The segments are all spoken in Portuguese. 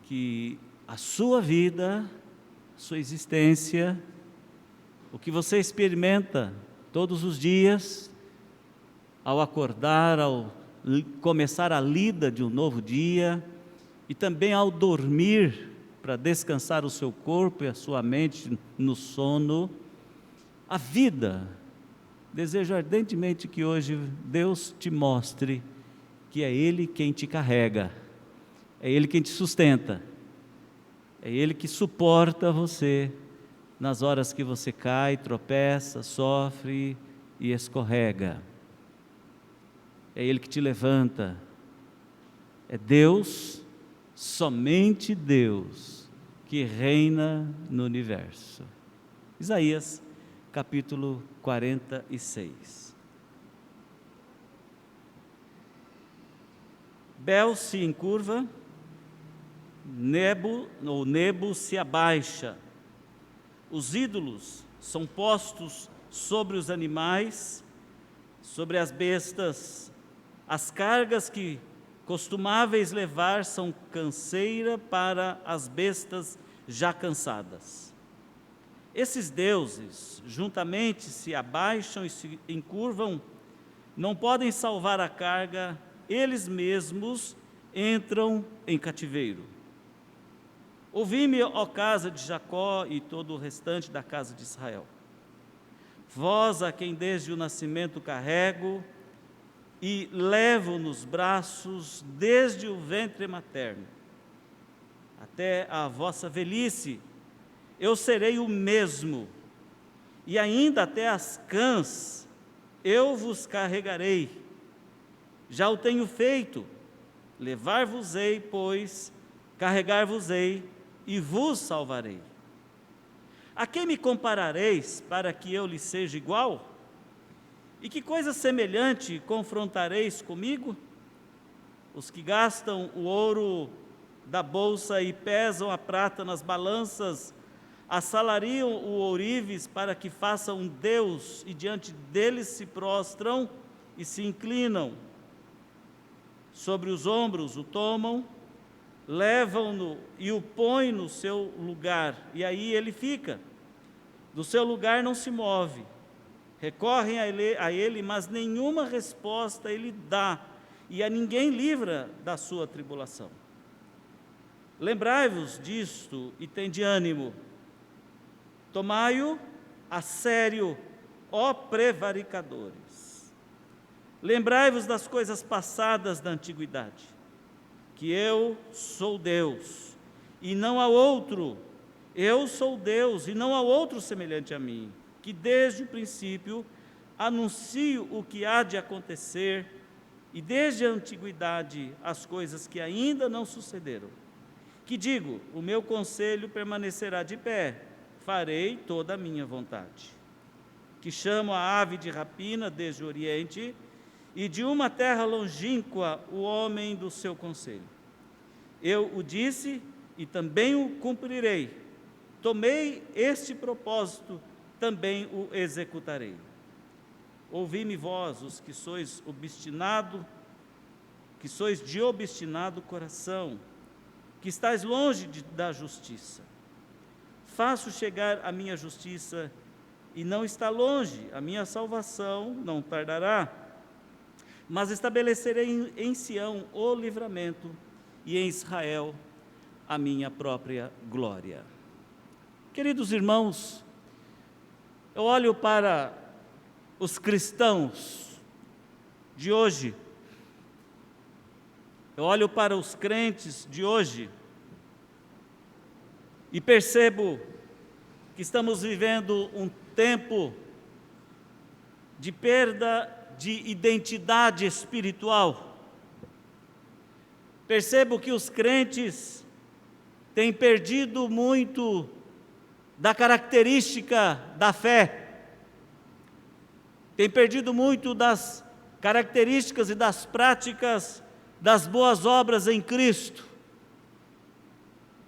que a sua vida, sua existência, o que você experimenta todos os dias, ao acordar, ao começar a lida de um novo dia, e também ao dormir, para descansar o seu corpo e a sua mente no sono, a vida. Desejo ardentemente que hoje Deus te mostre que é Ele quem te carrega, é Ele quem te sustenta, é Ele que suporta você nas horas que você cai, tropeça, sofre e escorrega. É Ele que te levanta. É Deus, somente Deus, que reina no universo. Isaías, capítulo 46. Bel se encurva, Nebo se abaixa. Os ídolos são postos sobre os animais, sobre as bestas. As cargas que costumáveis levar são canseira para as bestas já cansadas. Esses deuses juntamente se abaixam e se encurvam, não podem salvar a carga, eles mesmos entram em cativeiro. Ouvi-me, ó casa de Jacó e todo o restante da casa de Israel. Vós a quem desde o nascimento carrego e levo nos braços desde o ventre materno, até a vossa velhice, eu serei o mesmo, e ainda até as cãs eu vos carregarei. Já o tenho feito, levar-vos-ei, pois, carregar-vos-ei, e vos salvarei. A quem me comparareis para que eu lhe seja igual? E que coisa semelhante confrontareis comigo? Os que gastam o ouro da bolsa e pesam a prata nas balanças, assalariam o ourives para que faça um Deus, e diante deles se prostram e se inclinam. Sobre os ombros o tomam, levam-no e o põem no seu lugar, e aí ele fica. Do seu lugar não se move. Recorrem a ele, mas nenhuma resposta ele dá, e a ninguém livra da sua tribulação. Lembrai-vos disto e tende ânimo. Tomai-o a sério, ó prevaricadores. Lembrai-vos das coisas passadas da antiguidade, que eu sou Deus, e não há outro. Eu sou Deus, e não há outro semelhante a mim, que desde o princípio anuncio o que há de acontecer, e desde a antiguidade as coisas que ainda não sucederam. Que digo, o meu conselho permanecerá de pé, farei toda a minha vontade. Que chamo a ave de rapina desde o Oriente, e de uma terra longínqua o homem do seu conselho. Eu o disse e também o cumprirei. Tomei este propósito, também o executarei. Ouvi-me vós, os que sois de obstinado coração, que estáis longe da justiça. Faço chegar a minha justiça, e não está longe, a minha salvação não tardará. Mas estabelecerei em Sião o livramento, e em Israel a minha própria glória. Queridos irmãos, eu olho para os cristãos de hoje, eu olho para os crentes de hoje e percebo que estamos vivendo um tempo de perda de identidade espiritual. Percebo que os crentes têm perdido muito da característica da fé, têm perdido muito das características e das práticas das boas obras em Cristo.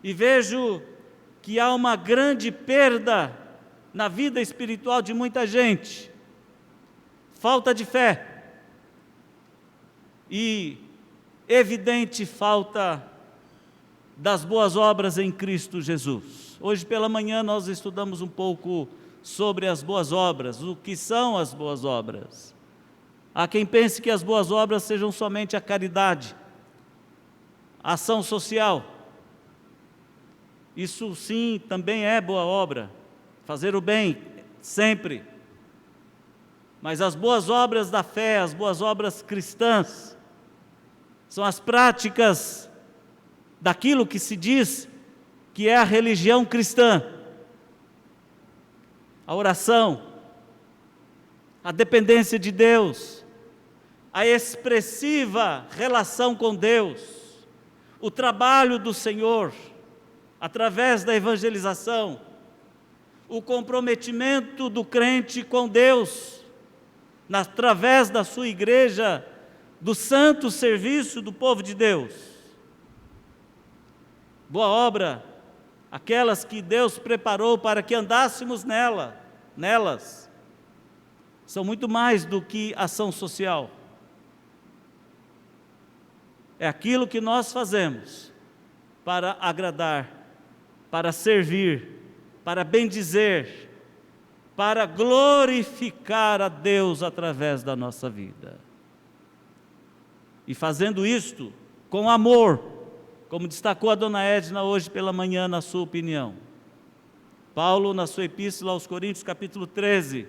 E vejo que há uma grande perda na vida espiritual de muita gente, falta de fé e evidente falta das boas obras em Cristo Jesus. Hoje pela manhã nós estudamos um pouco sobre as boas obras, o que são as boas obras. Há quem pense que as boas obras sejam somente a caridade, a ação social. Isso sim também é boa obra, fazer o bem sempre. Mas as boas obras da fé, as boas obras cristãs, são as práticas daquilo que se diz que é a religião cristã. A oração, a dependência de Deus, a expressiva relação com Deus, o trabalho do Senhor, através da evangelização, o comprometimento do crente com Deus, através da sua igreja, do santo serviço do povo de Deus. Boa obra, aquelas que Deus preparou para que andássemos nelas, são muito mais do que ação social. É aquilo que nós fazemos para agradar, para servir, para bendizer, para glorificar a Deus através da nossa vida. E fazendo isto com amor, como destacou a dona Edna hoje pela manhã na sua opinião. Paulo, na sua epístola aos Coríntios, capítulo 13,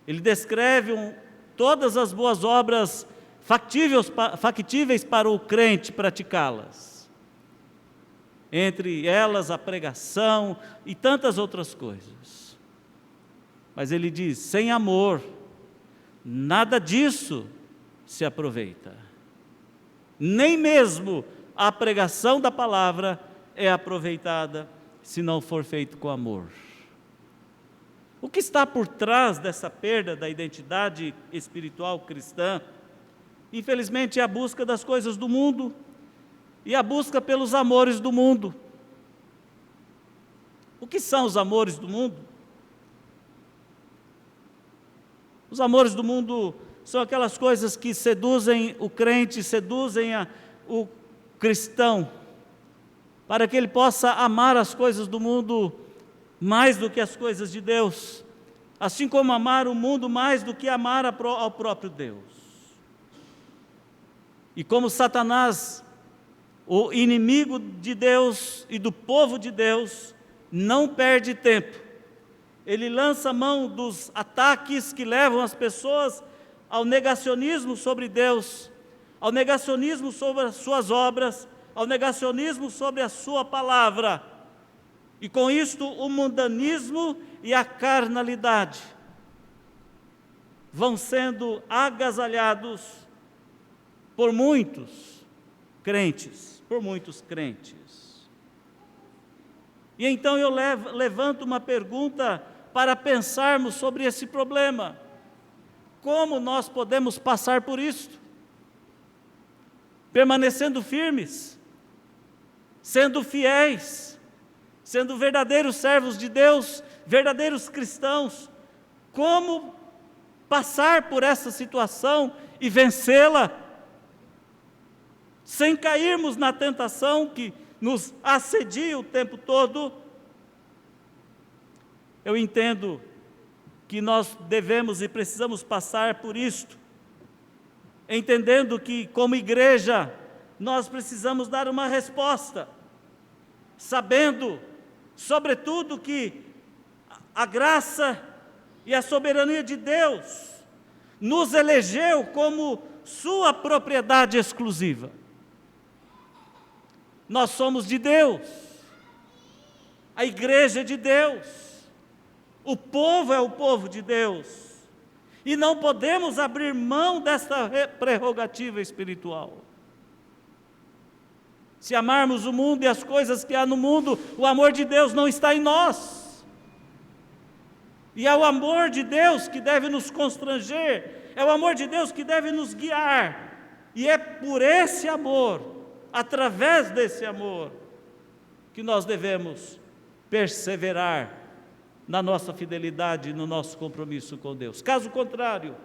ele descreve todas as boas obras factíveis para o crente praticá-las. Entre elas a pregação e tantas outras coisas. Mas ele diz, sem amor, nada disso se aproveita. Nem mesmo a pregação da palavra é aproveitada se não for feito com amor. O que está por trás dessa perda da identidade espiritual cristã? Infelizmente é a busca das coisas do mundo e a busca pelos amores do mundo. O que são os amores do mundo? Os amores do mundo são aquelas coisas que seduzem o crente, seduzem o cristão, para que ele possa amar as coisas do mundo mais do que as coisas de Deus, assim como amar o mundo mais do que amar ao próprio Deus. E como Satanás, o inimigo de Deus e do povo de Deus, não perde tempo, ele lança mão dos ataques que levam as pessoas ao negacionismo sobre Deus, ao negacionismo sobre as suas obras, ao negacionismo sobre a sua palavra, e com isto o mundanismo e a carnalidade vão sendo agasalhados por muitos crentes, E então eu levanto uma pergunta para pensarmos sobre esse problema. Como nós podemos passar por isto? Permanecendo firmes, sendo fiéis, sendo verdadeiros servos de Deus, verdadeiros cristãos. Como passar por essa situação e vencê-la, sem cairmos na tentação que nos assedia o tempo todo? Eu entendo que nós devemos e precisamos passar por isto, entendendo que, como igreja, nós precisamos dar uma resposta, sabendo, sobretudo, que a graça e a soberania de Deus nos elegeu como sua propriedade exclusiva. Nós somos de Deus, a igreja é de Deus, o povo é o povo de Deus, e não podemos abrir mão desta prerrogativa espiritual. Se amarmos o mundo e as coisas que há no mundo, o amor de Deus não está em nós. E é o amor de Deus que deve nos constranger, é o amor de Deus que deve nos guiar. E é por esse amor, através desse amor, que nós devemos perseverar na nossa fidelidade, no nosso compromisso com Deus. Caso contrário,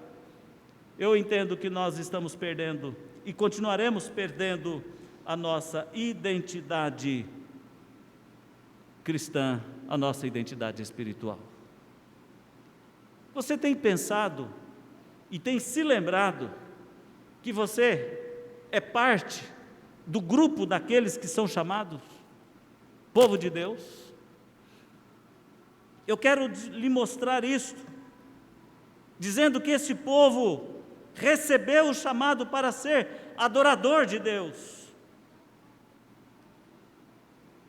eu entendo que nós estamos perdendo e continuaremos perdendo a nossa identidade cristã, a nossa identidade espiritual. Você tem pensado e tem se lembrado que você é parte do grupo daqueles que são chamados povo de Deus? Eu quero lhe mostrar isto, dizendo que esse povo recebeu o chamado para ser adorador de Deus.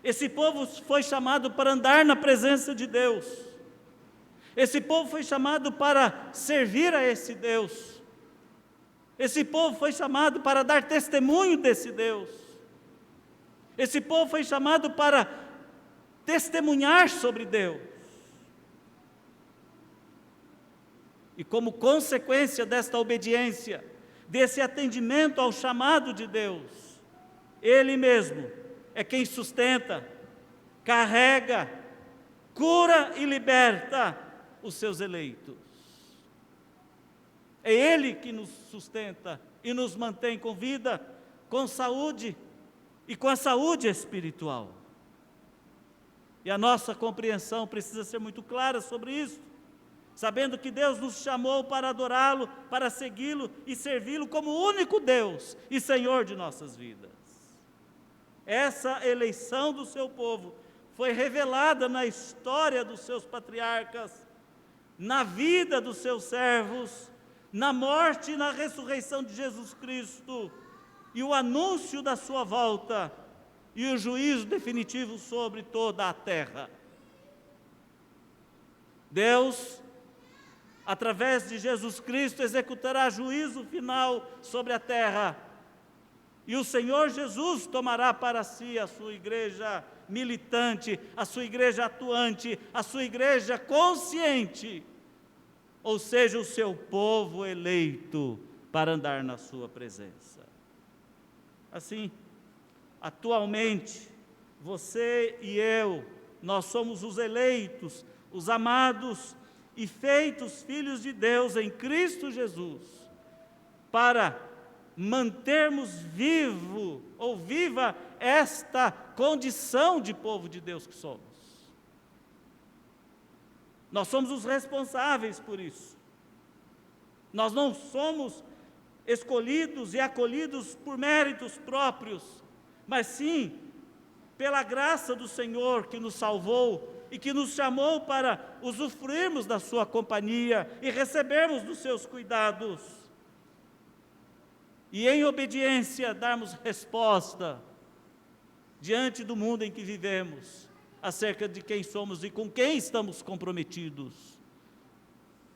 Esse povo foi chamado para andar na presença de Deus. Esse povo foi chamado para servir a esse Deus. Esse povo foi chamado para dar testemunho desse Deus. Esse povo foi chamado para testemunhar sobre Deus. E como consequência desta obediência, desse atendimento ao chamado de Deus, Ele mesmo é quem sustenta, carrega, cura e liberta os seus eleitos. É Ele que nos sustenta e nos mantém com vida, com saúde e com a saúde espiritual. E a nossa compreensão precisa ser muito clara sobre isso, sabendo que Deus nos chamou para adorá-lo, para segui-lo e servi-lo como o único Deus e Senhor de nossas vidas. Essa eleição do seu povo foi revelada na história dos seus patriarcas, na vida dos seus servos, na morte e na ressurreição de Jesus Cristo, e o anúncio da sua volta, e o juízo definitivo sobre toda a terra. Deus, através de Jesus Cristo, executará juízo final sobre a terra, e o Senhor Jesus tomará para si a sua igreja militante, a sua igreja atuante, a sua igreja consciente, ou seja, o seu povo eleito para andar na sua presença. Assim, atualmente, você e eu, nós somos os eleitos, os amados e feitos filhos de Deus em Cristo Jesus, para mantermos viva esta condição de povo de Deus que somos. Nós somos os responsáveis por isso. Nós não somos escolhidos e acolhidos por méritos próprios, mas sim pela graça do Senhor que nos salvou e que nos chamou para usufruirmos da sua companhia e recebermos dos seus cuidados. E em obediência darmos resposta diante do mundo em que vivemos, acerca de quem somos e com quem estamos comprometidos,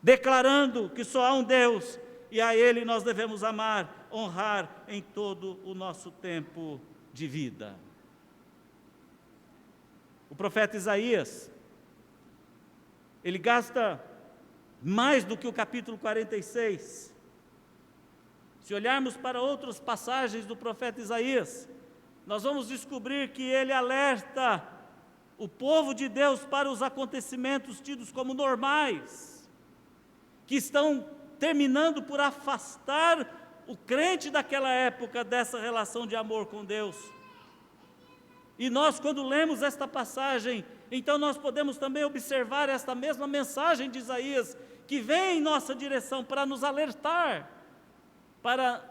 declarando que só há um Deus e a Ele nós devemos amar, honrar em todo o nosso tempo de vida. O profeta Isaías, ele gasta mais do que o capítulo 46. Se olharmos para outras passagens do profeta Isaías, nós vamos descobrir que ele alerta o povo de Deus para os acontecimentos tidos como normais, que estão terminando por afastar o crente daquela época dessa relação de amor com Deus. E nós, quando lemos esta passagem, então nós podemos também observar esta mesma mensagem de Isaías, que vem em nossa direção para nos alertar para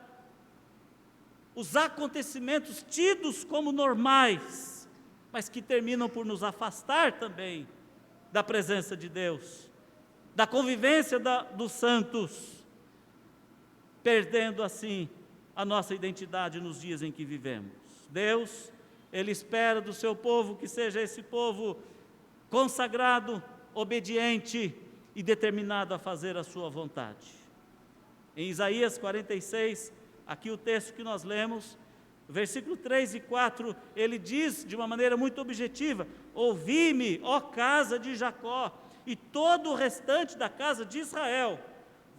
os acontecimentos tidos como normais, mas que terminam por nos afastar também da presença de Deus, da convivência dos santos, perdendo assim a nossa identidade nos dias em que vivemos. Deus, Ele espera do seu povo que seja esse povo consagrado, obediente e determinado a fazer a sua vontade. Em Isaías 46, aqui o texto que nós lemos, versículo 3 e 4, ele diz de uma maneira muito objetiva: ouvi-me, ó casa de Jacó, e todo o restante da casa de Israel,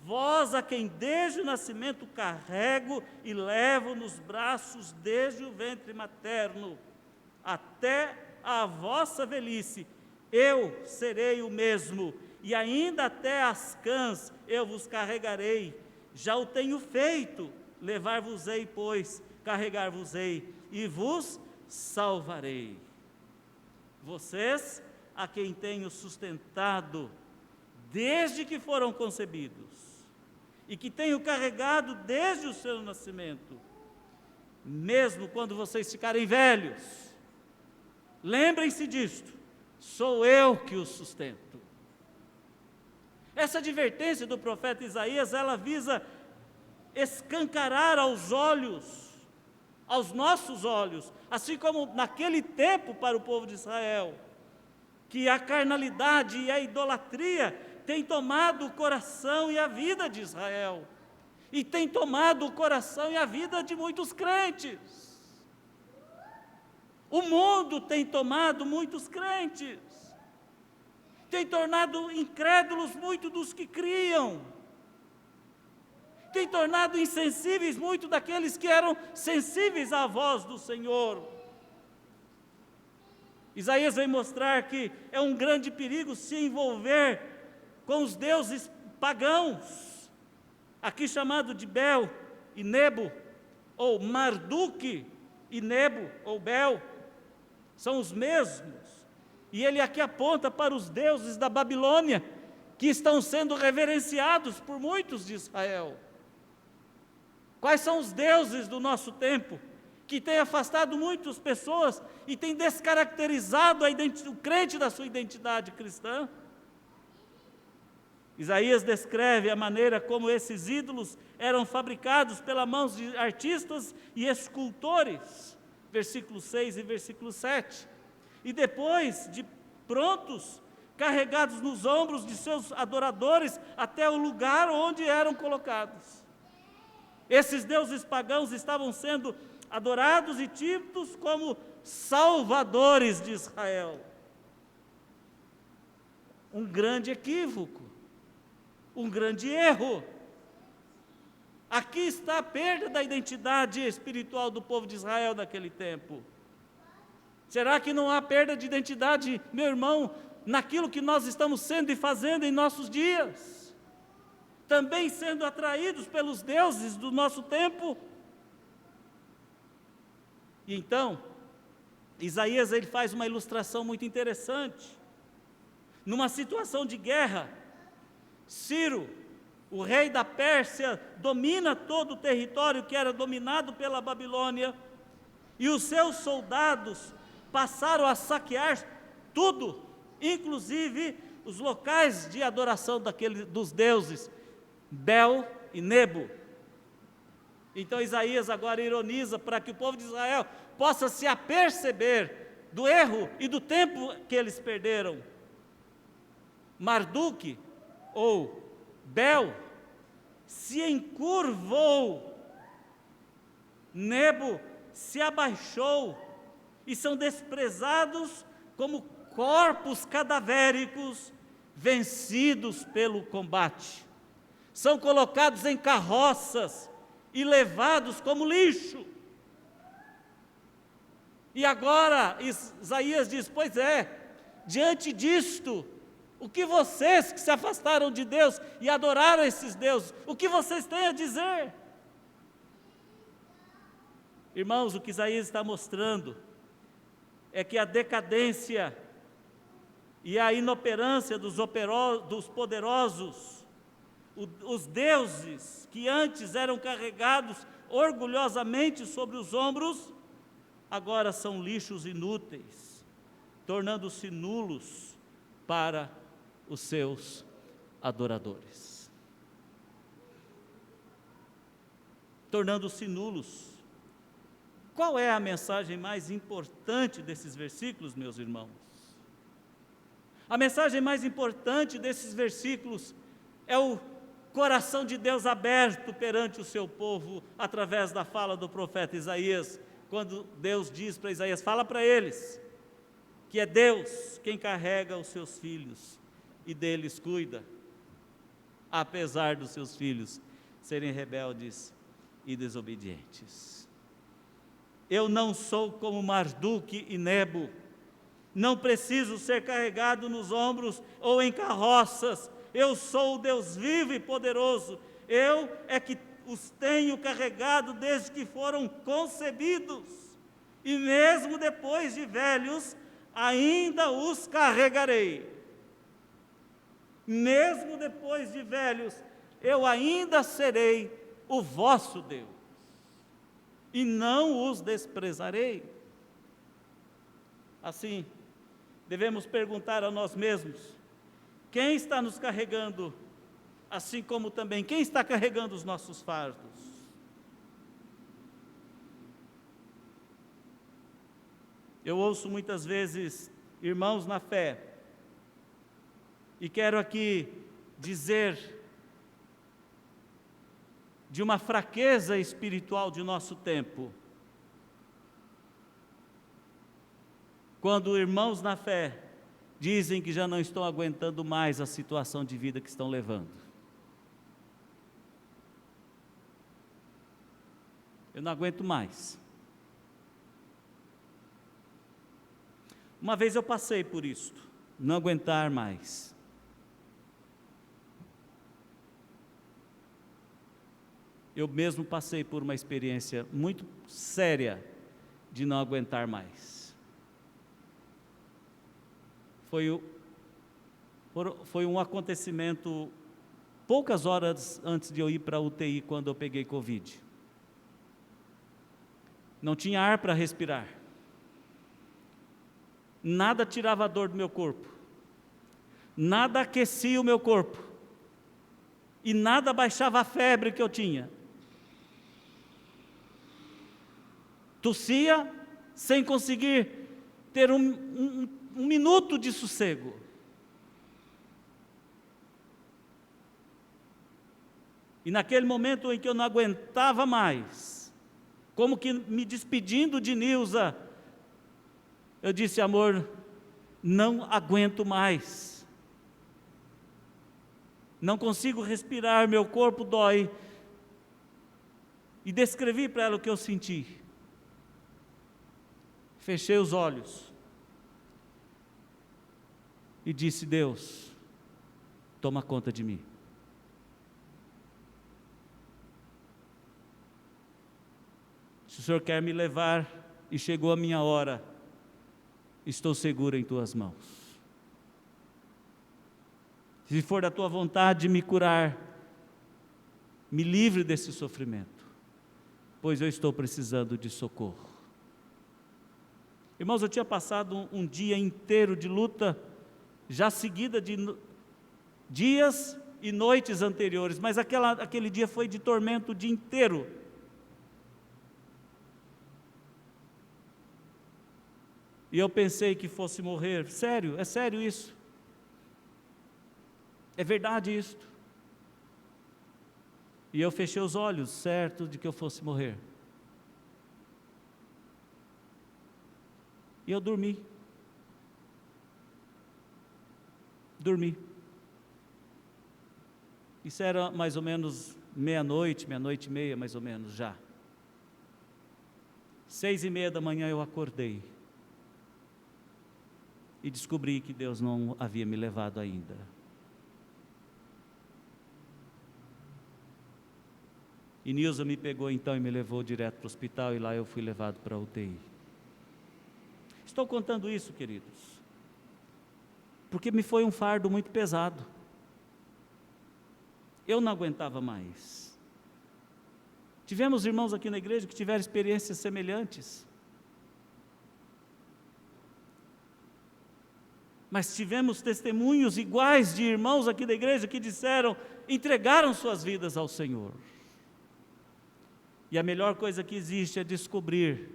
vós a quem desde o nascimento carrego e levo nos braços desde o ventre materno, até a vossa velhice, eu serei o mesmo, e ainda até as cãs eu vos carregarei. Já o tenho feito, levar-vos-ei, pois, carregar-vos-ei, e vos salvarei. Vocês, a quem tenho sustentado desde que foram concebidos, e que tenho carregado desde o seu nascimento, mesmo quando vocês ficarem velhos, lembrem-se disto, sou eu que os sustento. Essa advertência do profeta Isaías, ela visa escancarar aos olhos, aos nossos olhos, assim como naquele tempo para o povo de Israel, que a carnalidade e a idolatria tem tomado o coração e a vida de Israel, e tem tomado o coração e a vida de muitos crentes. O mundo tem tomado muitos crentes, tem tornado incrédulos muitos dos que criam, tem tornado insensíveis muitos daqueles que eram sensíveis à voz do Senhor. Isaías vem mostrar que é um grande perigo se envolver com os deuses pagãos, aqui chamado de Bel e Nebo, ou Marduk e Nebo, ou Bel, são os mesmos, e ele aqui aponta para os deuses da Babilônia, que estão sendo reverenciados por muitos de Israel. Quais são os deuses do nosso tempo, que têm afastado muitas pessoas e têm descaracterizado o crente da sua identidade cristã? Isaías descreve a maneira como esses ídolos eram fabricados pelas mãos de artistas e escultores, versículo 6 e versículo 7. E depois de prontos, carregados nos ombros de seus adoradores até o lugar onde eram colocados. Esses deuses pagãos estavam sendo adorados e tidos como salvadores de Israel. Um grande equívoco, um grande erro. Aqui está a perda da identidade espiritual do povo de Israel naquele tempo. Será que não há perda de identidade, meu irmão, naquilo que nós estamos sendo e fazendo em nossos dias? Também sendo atraídos pelos deuses do nosso tempo? E então, Isaías ele faz uma ilustração muito interessante. Numa situação de guerra, Ciro, o rei da Pérsia, domina todo o território que era dominado pela Babilônia, e os seus soldados passaram a saquear tudo, inclusive os locais de adoração dos deuses Bel e Nebo. Então Isaías agora ironiza para que o povo de Israel possa se aperceber do erro e do tempo que eles perderam. Marduk, ou Bel, se encurvou, Nebo se abaixou, e são desprezados como corpos cadavéricos vencidos pelo combate. São colocados em carroças e levados como lixo. E agora Isaías diz: pois é, diante disto, o que vocês que se afastaram de Deus e adoraram esses deuses, o que vocês têm a dizer? Irmãos, o que Isaías está mostrando é que a decadência e a inoperância dos poderosos, os deuses que antes eram carregados orgulhosamente sobre os ombros, agora são lixos inúteis, tornando-se nulos para os seus adoradores. Tornando-se nulos. Qual é a mensagem mais importante desses versículos, meus irmãos? A mensagem mais importante desses versículos é o coração de Deus aberto perante o seu povo, através da fala do profeta Isaías, quando Deus diz para Isaías: fala para eles, que é Deus quem carrega os seus filhos e deles cuida, apesar dos seus filhos serem rebeldes e desobedientes. Eu não sou como Marduk e Nebo, não preciso ser carregado nos ombros ou em carroças. Eu sou o Deus vivo e poderoso, eu é que os tenho carregado desde que foram concebidos. e mesmo depois de velhos, ainda os carregarei. Mesmo depois de velhos, eu ainda serei o vosso Deus, e não os desprezarei. Assim, devemos perguntar a nós mesmos: quem está nos carregando, assim como também quem está carregando os nossos fardos? Eu ouço muitas vezes irmãos na fé, e quero aqui dizer de uma fraqueza espiritual de nosso tempo, quando irmãos na fé dizem que já não estão aguentando mais a situação de vida que estão levando. Eu não aguento mais. Uma vez eu passei por isto, não aguentar mais. Eu mesmo passei por uma experiência muito séria de não aguentar mais. Foi um acontecimento poucas horas antes de eu ir para a UTI, quando eu peguei Covid. Não tinha ar para respirar. Nada tirava a dor do meu corpo. Nada aquecia o meu corpo. E nada baixava a febre que eu tinha. Tossia sem conseguir ter um minuto de sossego. E naquele momento em que eu não aguentava mais, como que me despedindo de Nilza, eu disse: amor, não aguento mais. Não consigo respirar, meu corpo dói. E descrevi para ela o que eu senti. Fechei os olhos e disse: Deus, toma conta de mim. Se o Senhor quer me levar e chegou a minha hora, estou seguro em tuas mãos. Se for da tua vontade me curar, me livre desse sofrimento, pois eu estou precisando de socorro. Irmãos, eu tinha passado um dia inteiro de luta, já seguida de dias e noites anteriores, mas aquele dia foi de tormento o dia inteiro. E eu pensei que fosse morrer. Sério, é sério isso. É verdade isto. E eu fechei os olhos, certo de que eu fosse morrer. E eu dormi. Isso era mais ou menos meia-noite e meia, mais ou menos já. 6:30 da manhã eu acordei. E descobri que Deus não havia me levado ainda. E Nilza me pegou então e me levou direto para o hospital, e lá eu fui levado para a UTI. Estou contando isso, queridos, porque me foi um fardo muito pesado. Eu não aguentava mais. Tivemos irmãos aqui na igreja que tiveram experiências semelhantes. Mas tivemos testemunhos iguais de irmãos aqui da igreja que disseram, entregaram suas vidas ao Senhor. E a melhor coisa que existe é descobrir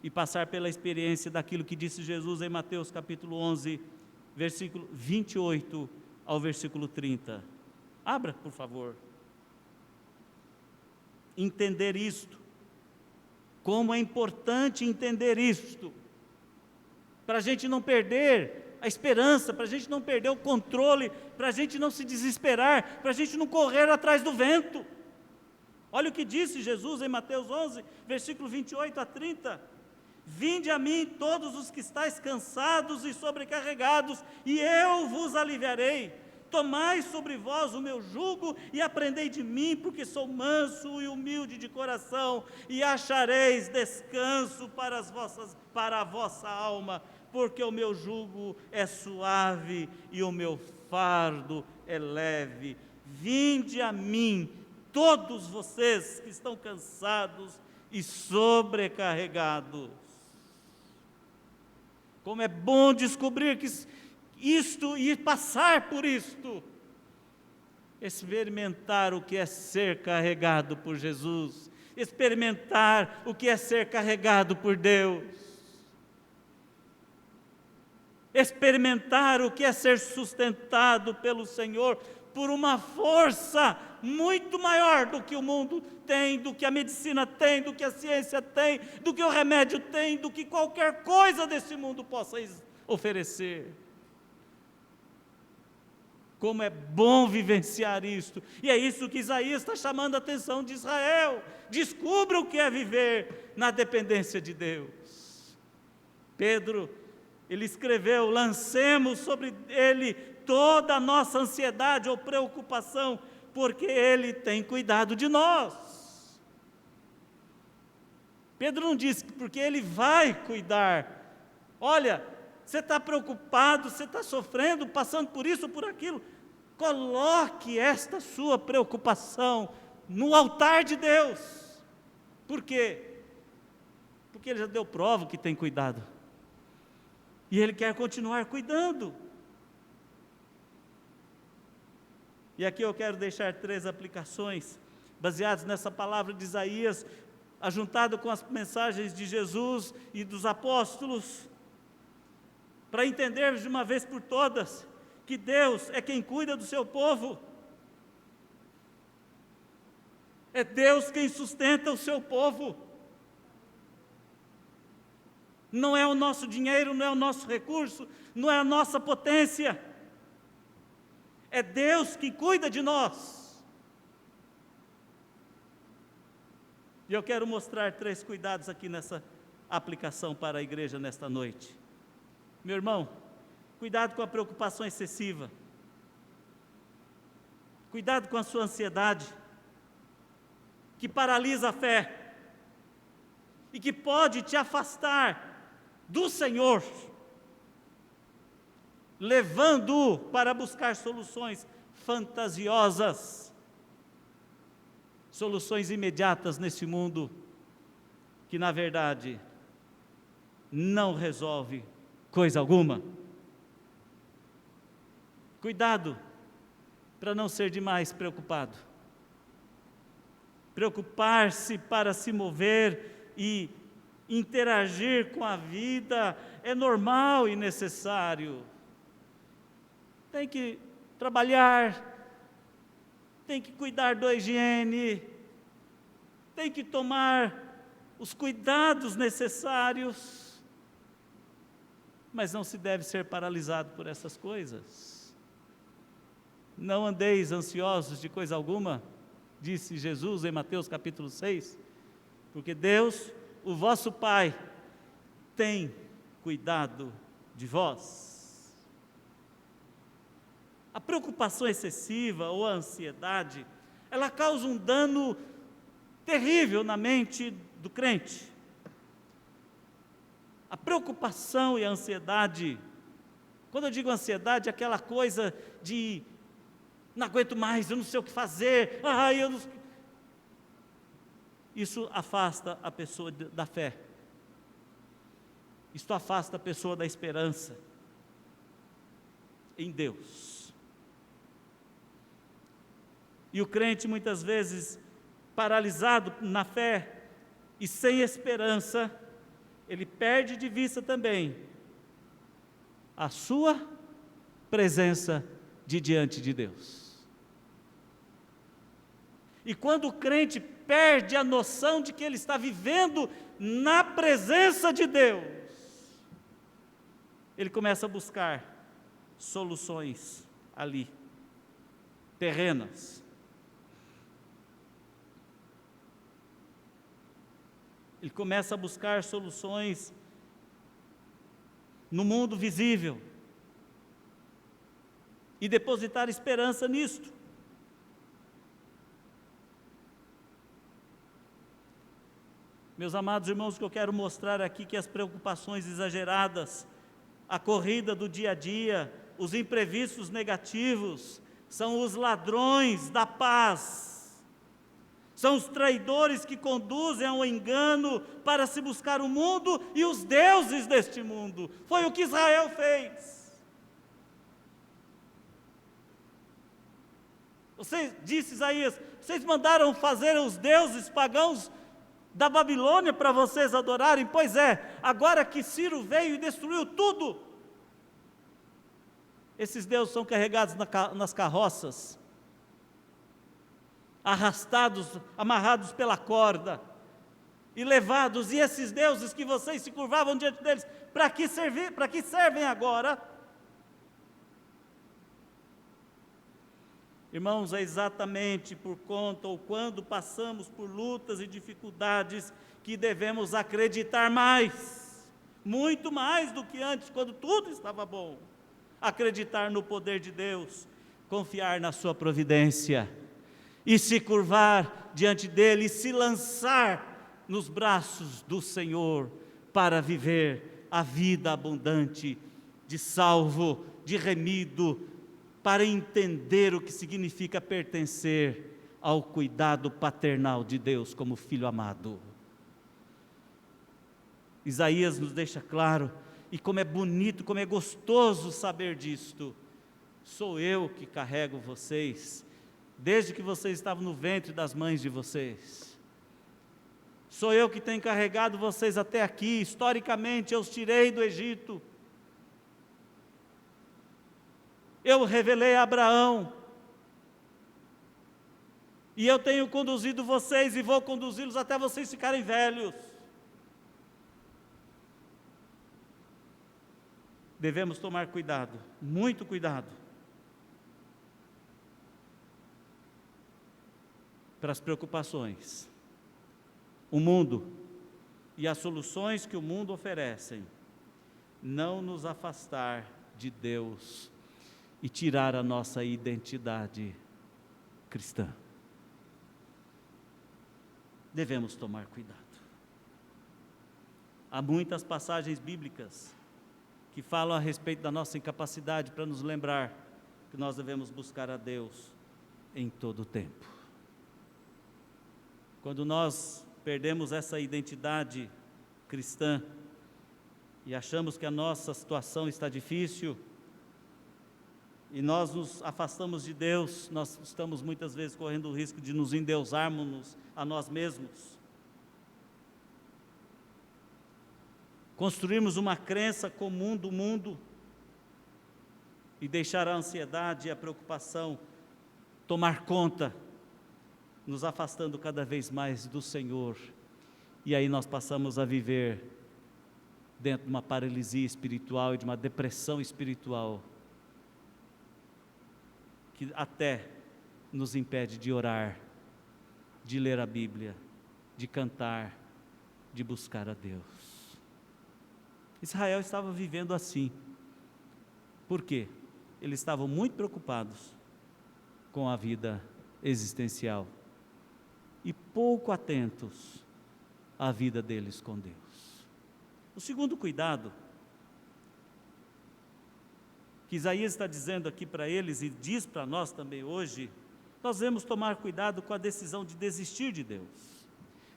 e passar pela experiência daquilo que disse Jesus em Mateus capítulo 11, versículo 28 ao versículo 30. Abra, por favor. Entender isto. Como é importante entender isto. Para a gente não perder a esperança, para a gente não perder o controle, para a gente não se desesperar, para a gente não correr atrás do vento. Olha o que disse Jesus em Mateus 11, versículo 28 a 30. Vinde a mim todos os que estáis cansados e sobrecarregados, e eu vos aliviarei. tomai sobre vós o meu jugo e aprendei de mim, porque sou manso e humilde de coração, e achareis descanso para a vossa alma, porque o meu jugo é suave e o meu fardo é leve. Vinde a mim, todos vocês que estão cansados e sobrecarregados. Como é bom descobrir que isto e passar por isto, experimentar o que é ser carregado por Jesus, experimentar o que é ser carregado por Deus, experimentar o que é ser sustentado pelo Senhor por uma força muito maior do que o mundo tem, do que a medicina tem, do que a ciência tem, do que o remédio tem, do que qualquer coisa desse mundo possa oferecer. Como é bom vivenciar isto, e é isso que Isaías está chamando a atenção de Israel. Descubra o que é viver na dependência de Deus. Pedro, ele escreveu: lancemos sobre ele toda a nossa ansiedade ou preocupação, porque ele tem cuidado de nós. Pedro não disse porque ele vai cuidar. Olha, você está preocupado, você está sofrendo, passando por isso ou por aquilo, coloque esta sua preocupação no altar de Deus. Por quê? Porque Ele já deu prova que tem cuidado, e Ele quer continuar cuidando. E aqui eu quero deixar 3 aplicações, baseadas nessa palavra de Isaías, ajuntado com as mensagens de Jesus e dos apóstolos, para entendermos de uma vez por todas que Deus é quem cuida do seu povo, é Deus quem sustenta o seu povo, não é o nosso dinheiro, não é o nosso recurso, não é a nossa potência, é Deus que cuida de nós. E eu quero mostrar 3 cuidados aqui nessa aplicação para a igreja nesta noite. Meu irmão, cuidado com a preocupação excessiva, cuidado com a sua ansiedade, que paralisa a fé, e que pode te afastar do Senhor, levando-o para buscar soluções fantasiosas, soluções imediatas nesse mundo, que na verdade não resolve coisa alguma. Cuidado para não ser demais preocupado. Preocupar-se para se mover e interagir com a vida é normal e necessário. Tem que trabalhar, tem que cuidar da higiene, tem que tomar os cuidados necessários, mas não se deve ser paralisado por essas coisas. Não andeis ansiosos de coisa alguma, disse Jesus em Mateus capítulo 6, porque Deus, o vosso Pai, tem cuidado de vós. A preocupação excessiva ou a ansiedade, ela causa um dano terrível na mente do crente. A preocupação e a ansiedade, quando eu digo ansiedade, é aquela coisa de não aguento mais, eu não sei o que fazer, isso afasta a pessoa da fé, isso afasta a pessoa da esperança em Deus. E o crente muitas vezes paralisado na fé e sem esperança, ele perde de vista também a sua presença de diante de Deus. E quando o crente perde a noção de que ele está vivendo na presença de Deus, ele começa a buscar soluções ali, terrenas. Ele começa a buscar soluções no mundo visível. e depositar esperança nisto. Meus amados irmãos, o que eu quero mostrar aqui é que as preocupações exageradas, a corrida do dia a dia, os imprevistos negativos, são os ladrões da paz, são os traidores que conduzem ao engano para se buscar o mundo e os deuses deste mundo. Foi o que Israel fez. Disse Isaías, vocês mandaram fazer os deuses pagãos da Babilônia para vocês adorarem? Pois é, agora que Ciro veio e destruiu tudo, esses deuses são carregados nas carroças, arrastados, amarrados pela corda e levados. E esses deuses que vocês se curvavam diante deles, para que servem agora? Irmãos, é exatamente por conta ou quando passamos por lutas e dificuldades que devemos acreditar mais, muito mais do que antes, quando tudo estava bom. Acreditar no poder de Deus, confiar na sua providência e se curvar diante dele e se lançar nos braços do Senhor para viver a vida abundante de salvo, de remido, para entender o que significa pertencer ao cuidado paternal de Deus como filho amado. Isaías nos deixa claro, e como é bonito, como é gostoso saber disto. Sou eu que carrego vocês, desde que vocês estavam no ventre das mães de vocês. Sou eu que tenho carregado vocês até aqui, historicamente eu os tirei do Egito. Eu revelei a Abraão, e eu tenho conduzido vocês e vou conduzi-los até vocês ficarem velhos. Devemos tomar cuidado, muito cuidado, para as preocupações, o mundo e as soluções que o mundo oferecem, não nos afastar de Deus e tirar a nossa identidade cristã. Devemos tomar cuidado. Há muitas passagens bíblicas que falam a respeito da nossa incapacidade para nos lembrar que nós devemos buscar a Deus em todo o tempo. Quando nós perdemos essa identidade cristã e achamos que a nossa situação está difícil e nós nos afastamos de Deus, nós estamos muitas vezes correndo o risco de nos endeusarmos a nós mesmos. Construirmos uma crença comum do mundo e deixar a ansiedade e a preocupação tomar conta, nos afastando cada vez mais do Senhor. E aí nós passamos a viver dentro de uma paralisia espiritual e de uma depressão espiritual, que até nos impede de orar, de ler a Bíblia, de cantar, de buscar a Deus. Israel estava vivendo assim. Por quê? Eles estavam muito preocupados com a vida existencial e pouco atentos à vida deles com Deus. O segundo cuidado que Isaías está dizendo aqui para eles e diz para nós também hoje, nós devemos tomar cuidado com a decisão de desistir de Deus,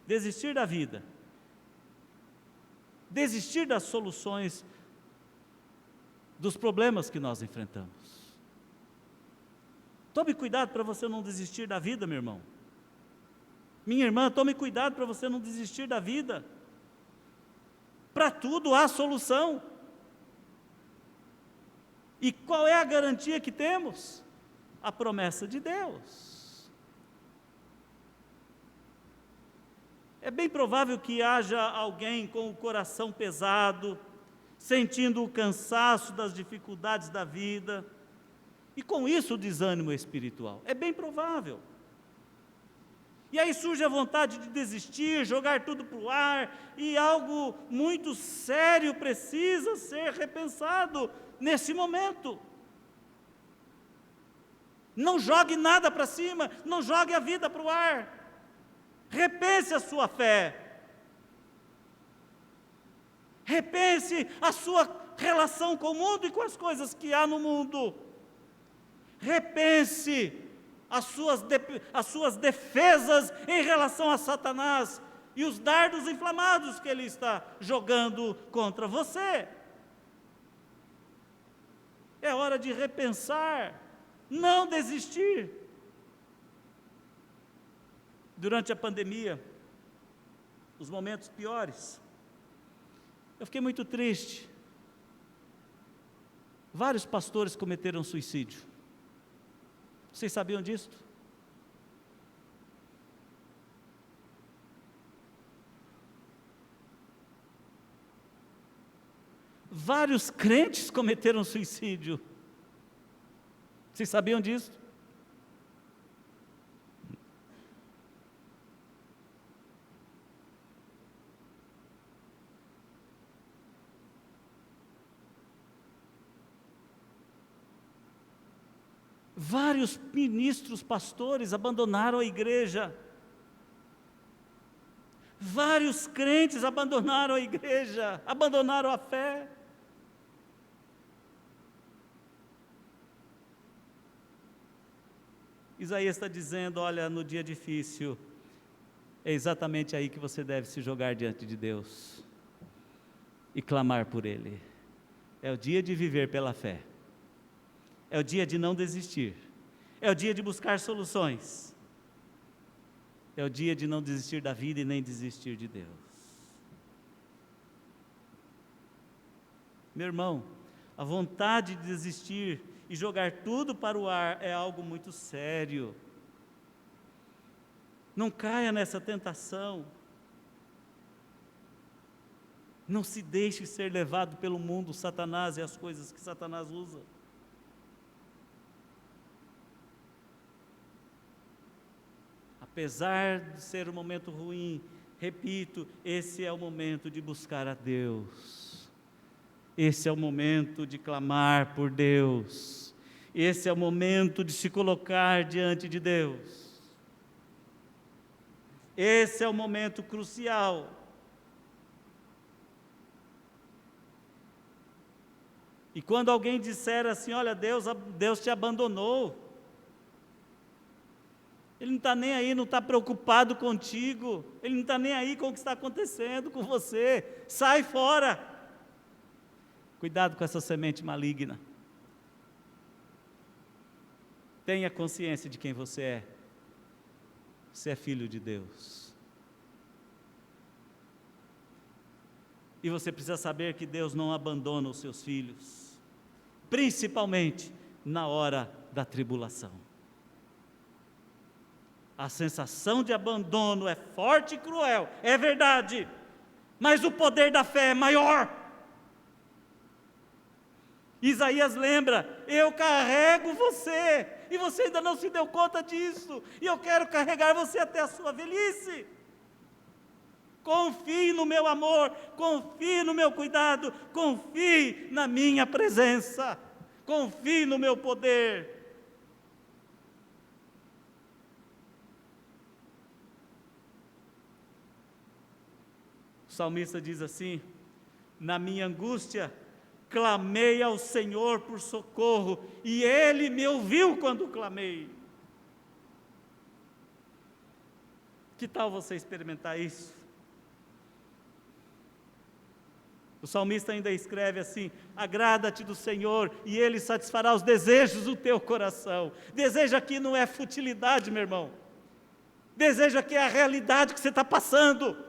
desistir da vida, desistir das soluções dos problemas que nós enfrentamos. Tome cuidado para você não desistir da vida, meu irmão. Minha irmã, tome cuidado para você não desistir da vida. Para tudo há solução. E qual é a garantia que temos? A promessa de Deus. É bem provável que haja alguém com o coração pesado, sentindo o cansaço das dificuldades da vida, e com isso o desânimo espiritual. É bem provável. E aí surge a vontade de desistir, jogar tudo para o ar, e algo muito sério precisa ser repensado nesse momento. Não jogue nada para cima, não jogue a vida para o ar. Repense a sua fé. Repense a sua relação com o mundo e com as coisas que há no mundo. Repense as suas defesas em relação a Satanás e os dardos inflamados que ele está jogando contra você. É hora de repensar, não desistir. Durante a pandemia, os momentos piores, eu fiquei muito triste. Vários pastores cometeram suicídio. Vocês sabiam disso? Vários crentes cometeram suicídio. Vocês sabiam disso? Vários ministros, pastores abandonaram a igreja. Vários crentes abandonaram a igreja, abandonaram a fé. Isaías está dizendo, olha, no dia difícil, é exatamente aí que você deve se jogar diante de Deus e clamar por Ele. É o dia de viver pela fé. É o dia de não desistir. É o dia de buscar soluções. É o dia de não desistir da vida e nem desistir de Deus. Meu irmão, a vontade de desistir e jogar tudo para o ar é algo muito sério. Não caia nessa tentação. Não se deixe ser levado pelo mundo, Satanás e as coisas que Satanás usa. Apesar de ser um momento ruim, repito, esse é o momento de buscar a Deus. Esse é o momento de clamar por Deus. Esse é o momento de se colocar diante de Deus. Esse é o momento crucial. E quando alguém disser assim, olha, Deus te abandonou, Ele não está nem aí, não está preocupado contigo, Ele não está nem aí com o que está acontecendo com você, sai fora. Cuidado com essa semente maligna. Tenha consciência de quem você é. Você é filho de Deus. E você precisa saber que Deus não abandona os seus filhos, principalmente na hora da tribulação. A sensação de abandono é forte e cruel, é verdade, mas o poder da fé é maior. Isaías lembra, eu carrego você, e você ainda não se deu conta disso, e eu quero carregar você até a sua velhice. Confie no meu amor, confie no meu cuidado, confie na minha presença, confie no meu poder. O salmista diz assim, na minha angústia, clamei ao Senhor por socorro, e Ele me ouviu quando clamei. Que tal você experimentar isso? O salmista ainda escreve assim, agrada-te do Senhor, e Ele satisfará os desejos do teu coração. Desejo aqui não é futilidade, meu irmão. Desejo aqui é a realidade que você está passando.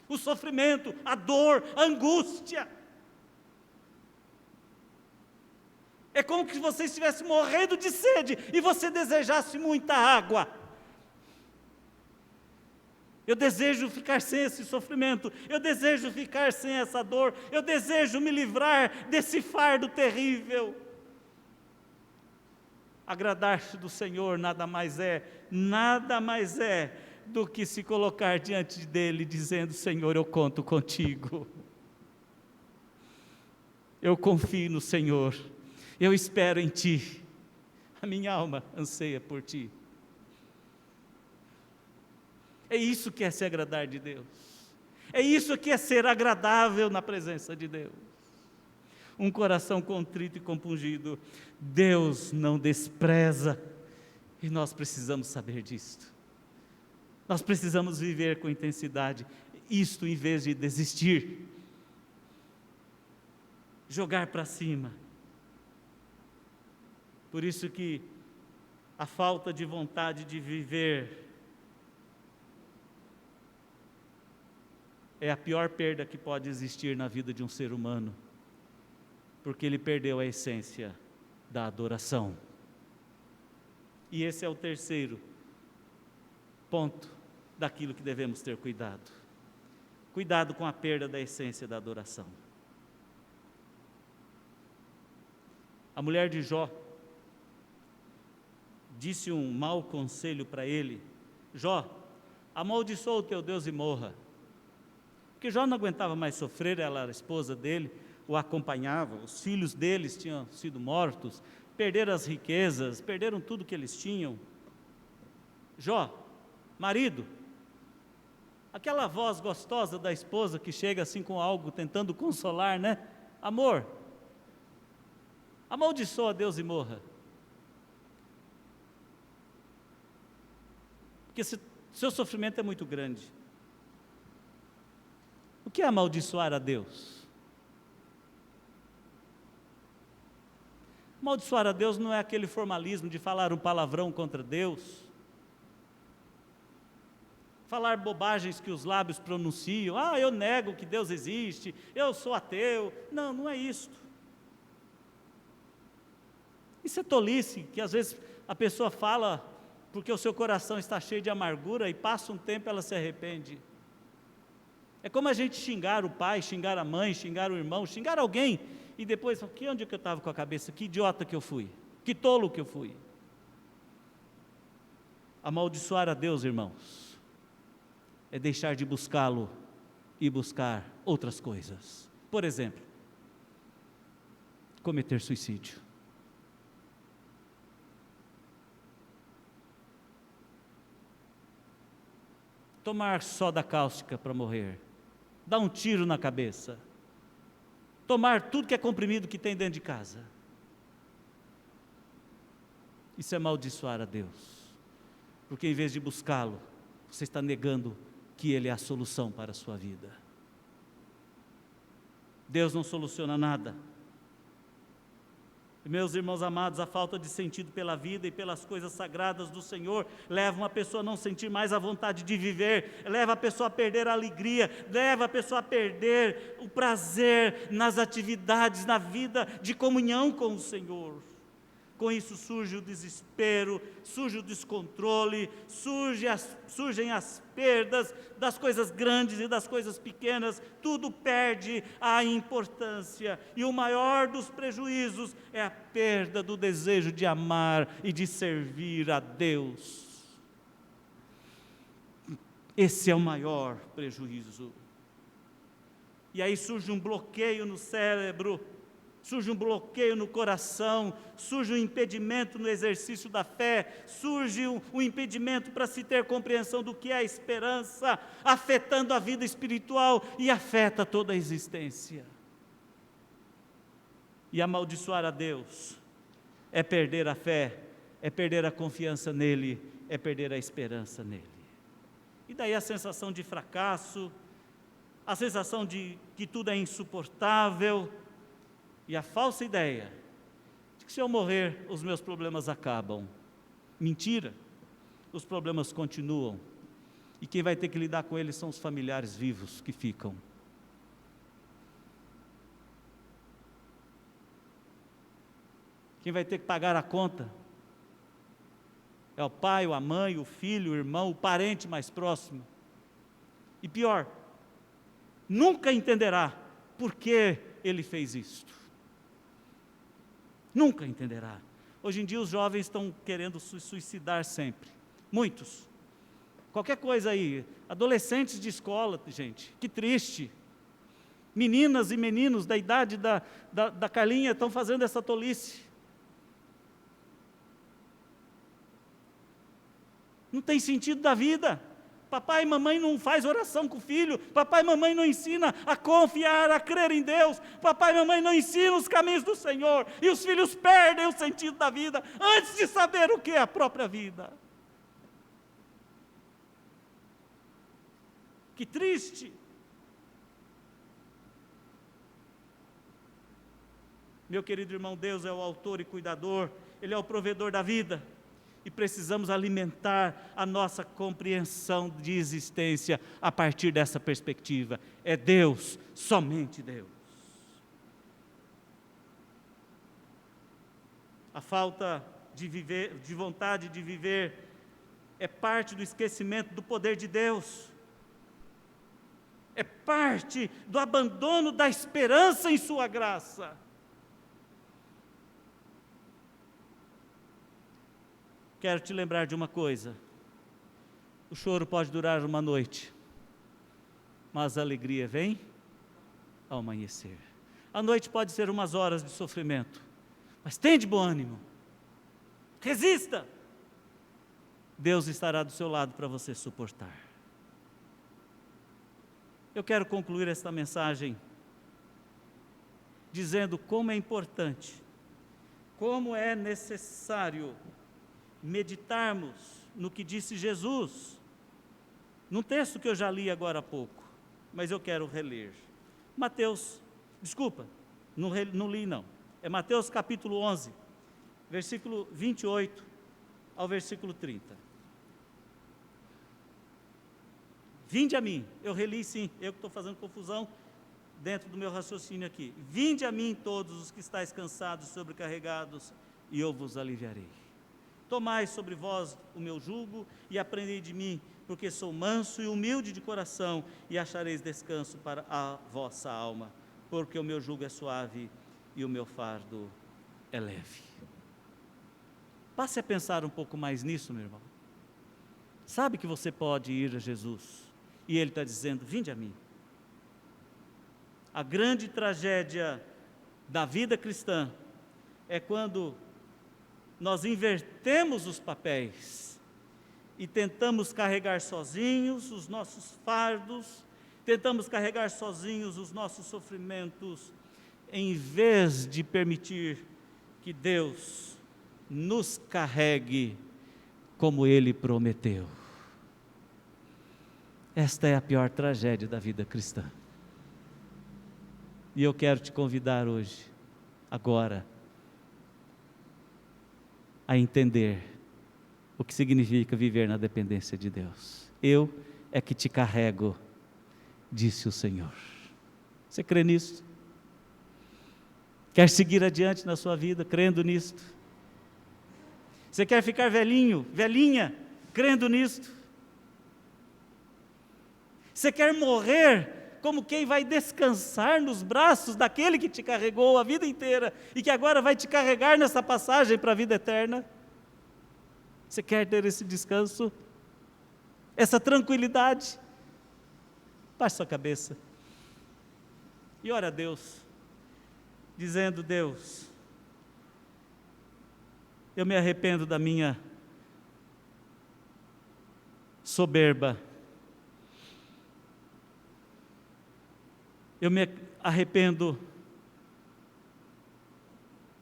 O sofrimento, a dor, a angústia. É como se você estivesse morrendo de sede e você desejasse muita água. Eu desejo ficar sem esse sofrimento, eu desejo ficar sem essa dor, eu desejo me livrar desse fardo terrível. Agradar-se do Senhor nada mais é do que se colocar diante dEle dizendo, Senhor, eu conto contigo. Eu confio no Senhor. Eu espero em Ti. A minha alma anseia por ti. É isso que é se agradar de Deus. É isso que é ser agradável na presença de Deus. Um coração contrito e compungido, Deus não despreza. E nós precisamos saber disto. Nós precisamos viver com intensidade isto em vez de desistir. Jogar para cima. Por isso que a falta de vontade de viver é a pior perda que pode existir na vida de um ser humano, porque ele perdeu a essência da adoração. E esse é o terceiro ponto daquilo que devemos ter cuidado. Cuidado com a perda da essência da adoração. A mulher de Jó disse um mau conselho para ele: Jó, amaldiçoa o teu Deus e morra. Porque Jó não aguentava mais sofrer, ela era a esposa dele, o acompanhava, os filhos deles tinham sido mortos, perderam as riquezas, perderam tudo que eles tinham. Jó, marido, aquela voz gostosa da esposa que chega assim com algo tentando consolar, né? Amor, amaldiçoa Deus e morra. Porque seu sofrimento é muito grande. O que é amaldiçoar a Deus? Amaldiçoar a Deus não é aquele formalismo de falar um palavrão contra Deus, falar bobagens que os lábios pronunciam. Eu nego que Deus existe, eu sou ateu. Não, não é isto. Isso é tolice, que às vezes a pessoa fala porque o seu coração está cheio de amargura e passa um tempo ela se arrepende. É como a gente xingar o pai, xingar a mãe, xingar o irmão, xingar alguém e depois, onde é que eu estava com a cabeça? Que idiota que eu fui, que tolo que eu fui. Amaldiçoar a Deus, irmãos, é deixar de buscá-lo e buscar outras coisas. Por exemplo, cometer suicídio. Tomar soda cáustica para morrer, dar um tiro na cabeça, tomar tudo que é comprimido que tem dentro de casa. Isso é amaldiçoar a Deus, porque em vez de buscá-lo, você está negando que Ele é a solução para a sua vida. Deus não soluciona nada. Meus irmãos amados, a falta de sentido pela vida e pelas coisas sagradas do Senhor leva uma pessoa a não sentir mais a vontade de viver, leva a pessoa a perder a alegria, leva a pessoa a perder o prazer nas atividades, na vida de comunhão com o Senhor. Com isso surge o desespero, surge o descontrole, surgem as perdas das coisas grandes e das coisas pequenas, tudo perde a importância. E o maior dos prejuízos é a perda do desejo de amar e de servir a Deus. Esse é o maior prejuízo. E aí surge um bloqueio no cérebro, surge um bloqueio no coração, surge um impedimento no exercício da fé, surge um impedimento para se ter compreensão do que é a esperança, afetando a vida espiritual e afeta toda a existência. E amaldiçoar a Deus é perder a fé, é perder a confiança nele, é perder a esperança nele. E daí a sensação de fracasso, a sensação de que tudo é insuportável, e a falsa ideia de que se eu morrer, os meus problemas acabam. Mentira, os problemas continuam, e quem vai ter que lidar com eles são os familiares vivos que ficam. Quem vai ter que pagar a conta é o pai, a mãe, o filho, o irmão, o parente mais próximo. E pior, nunca entenderá por que ele fez isto. Nunca entenderá. Hoje em dia os jovens estão querendo se suicidar sempre. Muitos. Qualquer coisa aí. Adolescentes de escola, gente. Que triste. Meninas e meninos da idade da Carlinha estão fazendo essa tolice. não tem sentido da vida. Papai e mamãe não faz oração com o filho, papai e mamãe não ensina a confiar, a crer em Deus, papai e mamãe não ensinam os caminhos do Senhor, e os filhos perdem o sentido da vida, antes de saber o que é a própria vida. Que triste! Meu querido irmão, Deus é o autor e cuidador, Ele é o provedor da vida, e precisamos alimentar a nossa compreensão de existência a partir dessa perspectiva. É Deus, somente Deus. A falta de viver, de vontade de viver, é parte do esquecimento do poder de Deus. É parte do abandono da esperança em sua graça. Quero te lembrar de uma coisa: o choro pode durar uma noite, mas a alegria vem ao amanhecer. A noite pode ser umas horas de sofrimento, mas tenha de bom ânimo, resista, Deus estará do seu lado para você suportar. Eu quero concluir esta mensagem dizendo como é importante, como é necessário meditarmos no que disse Jesus, num texto que eu já li agora há pouco, mas eu quero reler. Não li não, é Mateus capítulo 11, versículo 28 ao versículo 30. Vinde a mim, eu reli sim, eu que estou fazendo confusão dentro do meu raciocínio aqui. Vinde a mim todos os que estáis cansados e sobrecarregados, e eu vos aliviarei. Tomai sobre vós o meu jugo e aprendei de mim, porque sou manso e humilde de coração, e achareis descanso para a vossa alma, porque o meu jugo é suave e o meu fardo é leve. Passe a pensar um pouco mais nisso, meu irmão. Sabe que você pode ir a Jesus, e Ele está dizendo: vinde a mim. A grande tragédia da vida cristã é quando nós invertemos os papéis e tentamos carregar sozinhos os nossos fardos, tentamos carregar sozinhos os nossos sofrimentos, em vez de permitir que Deus nos carregue como Ele prometeu. Esta é a pior tragédia da vida cristã. E eu quero te convidar hoje, agora, a entender o que significa viver na dependência de Deus. Eu é que te carrego, disse o Senhor. Você crê nisso? Quer seguir adiante na sua vida crendo nisto? Você quer ficar velhinho, velhinha, crendo nisto? Você quer morrer como quem vai descansar nos braços daquele que te carregou a vida inteira e que agora vai te carregar nessa passagem para a vida eterna? Você quer ter esse descanso? Essa tranquilidade? Baixe sua cabeça e ore a Deus, dizendo: Deus, eu me arrependo da minha soberba, eu me arrependo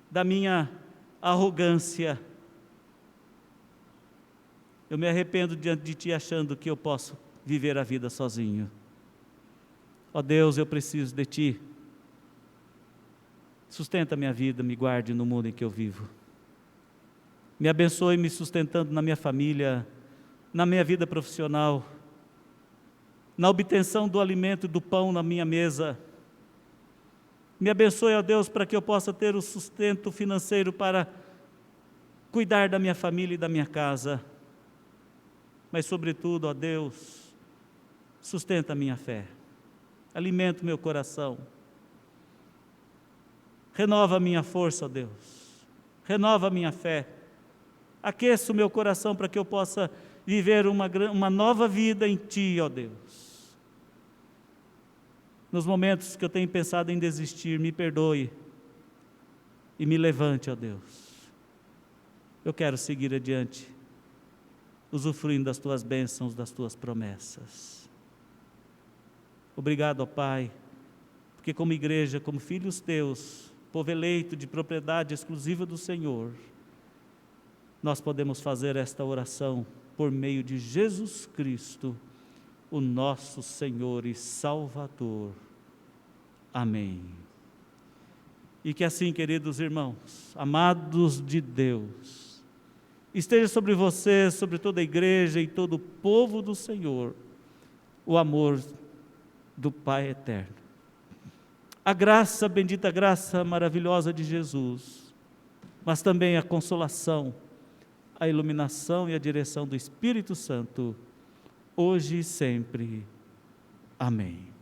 da minha arrogância, eu me arrependo diante de Ti achando que eu posso viver a vida sozinho. Ó Deus, eu preciso de Ti, sustenta a minha vida, me guarde no mundo em que eu vivo, me abençoe me sustentando na minha família, na minha vida profissional, na obtenção do alimento e do pão na minha mesa. Me abençoe, ó Deus, para que eu possa ter o sustento financeiro para cuidar da minha família e da minha casa. Mas, sobretudo, ó Deus, sustenta a minha fé, alimenta o meu coração, renova a minha força, ó Deus, renova a minha fé, aqueça o meu coração para que eu possa viver uma nova vida em Ti, ó Deus. Nos momentos que eu tenho pensado em desistir, me perdoe e me levante, ó Deus. Eu quero seguir adiante usufruindo das tuas bênçãos, das tuas promessas. Obrigado, ó Pai, porque como igreja, como filhos teus, povo eleito de propriedade exclusiva do Senhor, nós podemos fazer esta oração por meio de Jesus Cristo, o nosso Senhor e Salvador. Amém. E que assim, queridos irmãos, amados de Deus, esteja sobre você, sobre toda a igreja e todo o povo do Senhor, o amor do Pai eterno. A graça, bendita graça maravilhosa de Jesus, mas também a consolação, a iluminação e a direção do Espírito Santo, hoje e sempre. Amém.